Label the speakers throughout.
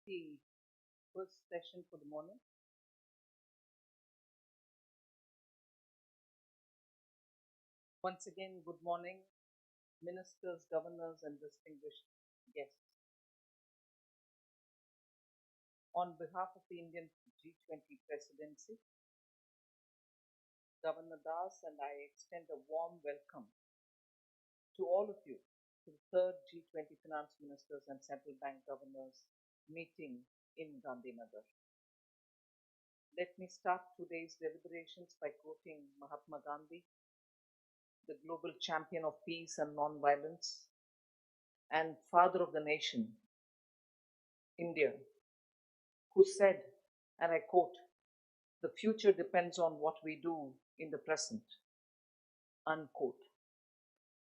Speaker 1: the first session for the morning. Once again, good morning, ministers, governors, and distinguished guests. On behalf of the Indian G20 presidency, Governor Das and I extend a warm welcome to all of you to the third G20 finance ministers and central bank governors meeting in Gandhinagar. Let me start today's deliberations by quoting Mahatma Gandhi, the global champion of peace and non-violence and father of the nation, India, who said, and I quote, "The future depends on what we do in the present," unquote.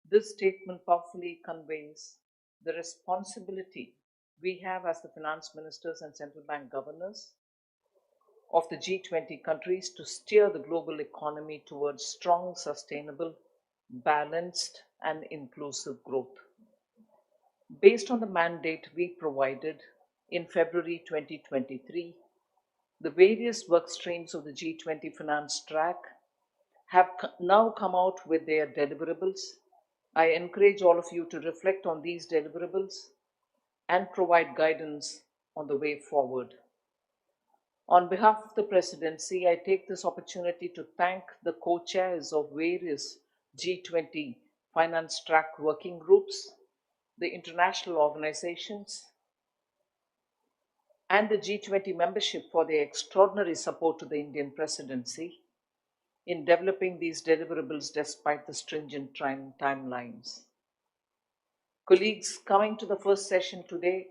Speaker 1: This statement powerfully conveys the responsibility we have as the finance ministers and central bank governors of the G20 countries to steer the global economy towards strong, sustainable, balanced, and inclusive growth. Based on the mandate we provided in February 2023, the various work streams of the G20 finance track have now come out with their deliverables. I encourage all of you to reflect on these deliverables and provide guidance on the way forward. On behalf of the presidency, I take this opportunity to thank the co-chairs of various G20 finance track working groups, the international organizations, and the G20 membership for their extraordinary support to the Indian presidency in developing these deliverables despite the stringent timelines. Colleagues, coming to the first session today,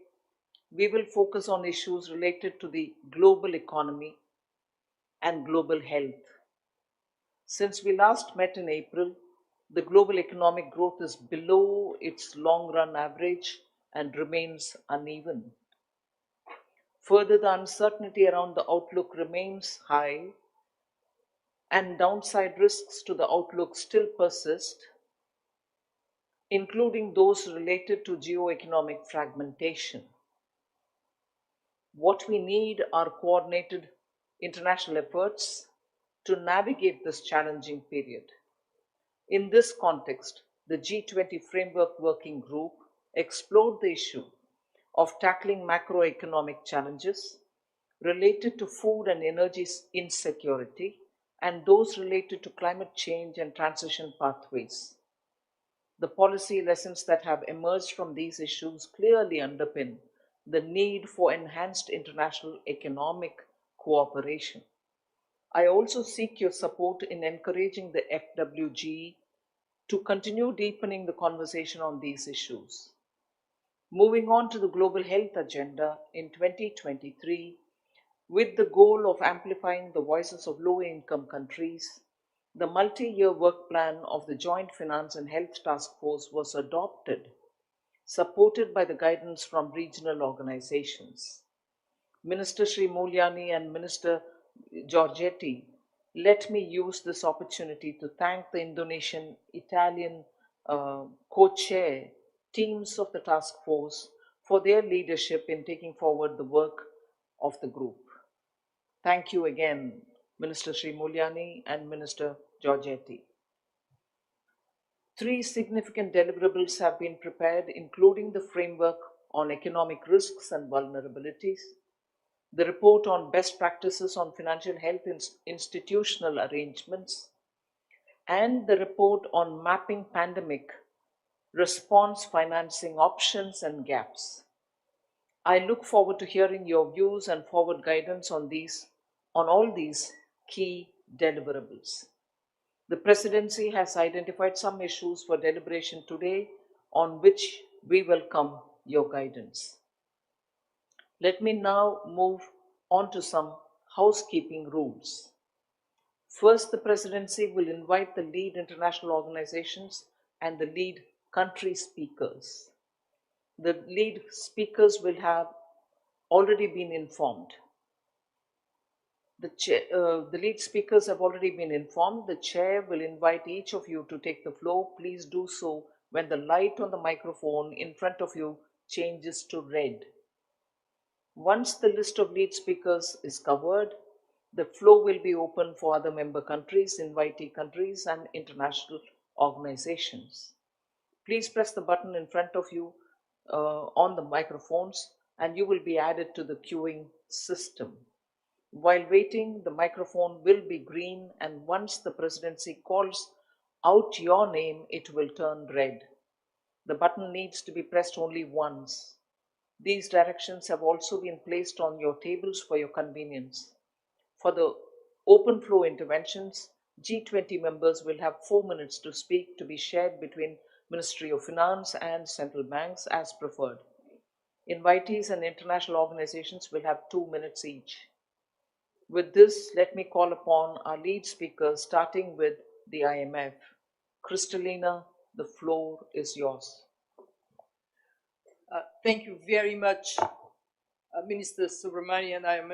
Speaker 1: we will focus on issues related to the global economy and global health. Since we last met in April, the global economic growth is below its long-run average and remains uneven. Further, the uncertainty around the outlook remains high, and downside risks to the outlook still persist, including those related to geo-economic fragmentation. What we need are coordinated international efforts to navigate this challenging period. In this context, the G20 Framework Working Group explored the issue of tackling macroeconomic challenges related to food and energy insecurity and those related to climate change and transition pathways. The policy lessons that have emerged from these issues clearly underpin the need for enhanced international economic cooperation. I also seek your support in encouraging the FWG to continue deepening the conversation on these issues. Moving on to the global health agenda in 2023, with the goal of amplifying the voices of low-income countries, the multi-year work plan of the Joint Finance and Health Task Force was adopted, supported by the guidance from regional organizations. Minister Sri Mulyani and Minister Giorgetti, let me use this opportunity to thank the Indonesian, Italian co-chair teams of the task force for their leadership in taking forward the work of the group. Thank you again, Minister Sri Mulyani and Minister Giorgetti. 3 significant deliverables have been prepared, including the framework on economic risks and vulnerabilities, the report on best practices on financial health institutional arrangements, and the report on mapping pandemic response financing options and gaps. I look forward to hearing your views and forward guidance on all these key deliverables. The presidency has identified some issues for deliberation today on which we welcome your guidance. Let me now move on to some housekeeping rules. First, the presidency will invite the lead international organizations and the lead country speakers. The lead speakers will have already been informed. The lead speakers have already been informed. The chair will invite each of you to take the floor. Please do so when the light on the microphone in front of you changes to red. Once the list of lead speakers is covered, the floor will be open for other member countries, invitee countries, and international organizations. Please press the button in front of you on the microphones, and you will be added to the queuing system. While waiting, the microphone will be green, and once the presidency calls out your name, it will turn red. The button needs to be pressed only once. These directions have also been placed on your tables for your convenience. For the open flow interventions, G20 members will have 4 minutes to speak, to be shared between Ministry of Finance and central banks as preferred. Invitees and international organizations will have 2 minutes each. With this, let me call upon our lead speakers, starting with the IMF. Kristalina, the floor is yours.
Speaker 2: Thank you very much, Minister Subramanian. I am